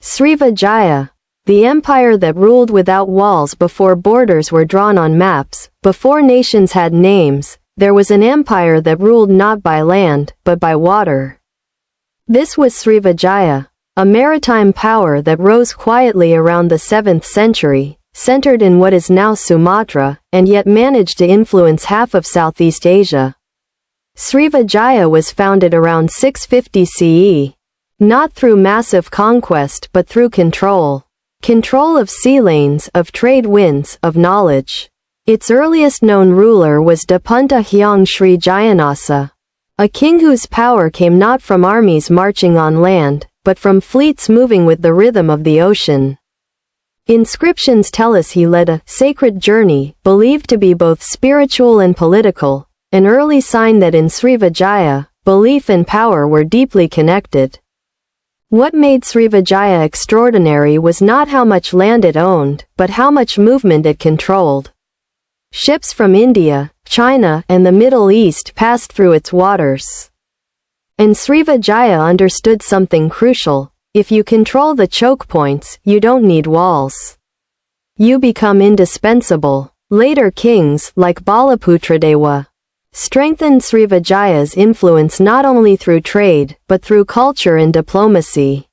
Srivijaya, the empire that ruled without walls before borders were drawn on maps, before nations had names. There was an empire that ruled not by land, but by water. This was Srivijaya, a maritime power that rose quietly around the 7th century, centered in what is now Sumatra, and yet managed to influence half of Southeast Asia. Srivijaya was founded around 650 CE. Not through massive conquest but through control. Control of sea lanes, of trade winds, of knowledge. Its earliest known ruler was Dapunta Hyang Sri Jayanasa, a king whose power came not from armies marching on land, but from fleets moving with the rhythm of the ocean. Inscriptions tell us he led a sacred journey, believed to be both spiritual and political, an early sign that in Srivijaya, belief and power were deeply connected. What made Srivijaya extraordinary was not how much land it owned, but how much movement it controlled. Ships from India, China, and the Middle East passed through its waters. And Srivijaya understood something crucial: if you control the choke points, you don't need walls. You become indispensable. Later kings, like Balaputradewa, strengthened Srivijaya's influence not only through trade, but through culture and diplomacy.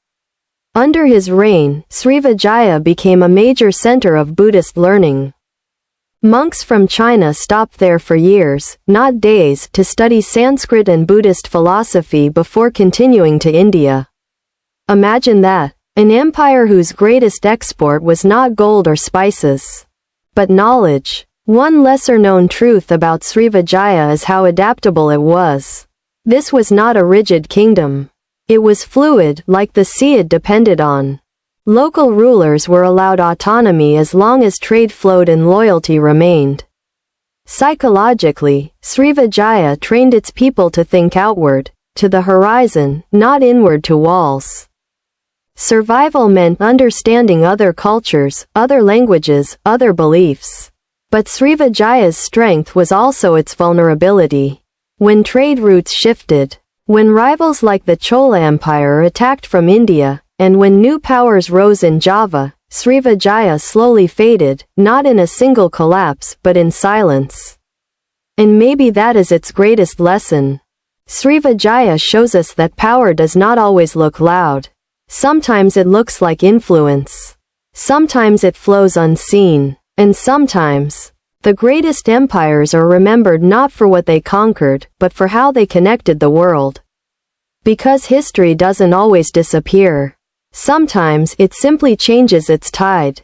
Under his reign, Srivijaya became a major center of Buddhist learning. Monks from China stopped there for years, not days, to study Sanskrit and Buddhist philosophy before continuing to India. Imagine that, an empire whose greatest export was not gold or spices, but knowledge. One lesser-known truth about Srivijaya is how adaptable it was. This was not a rigid kingdom. It was fluid, like the sea it depended on. Local rulers were allowed autonomy as long as trade flowed and loyalty remained. Psychologically, Srivijaya trained its people to think outward, to the horizon, not inward to walls. Survival meant understanding other cultures, other languages, other beliefs. But Srivijaya's strength was also its vulnerability. When trade routes shifted, when rivals like the Chola Empire attacked from India, and when new powers rose in Java, Srivijaya slowly faded, not in a single collapse, but in silence. And maybe that is its greatest lesson. Srivijaya shows us that power does not always look loud. Sometimes it looks like influence. Sometimes it flows unseen. And sometimes, the greatest empires are remembered not for what they conquered, but for how they connected the world. Because history doesn't always disappear. Sometimes it simply changes its tide.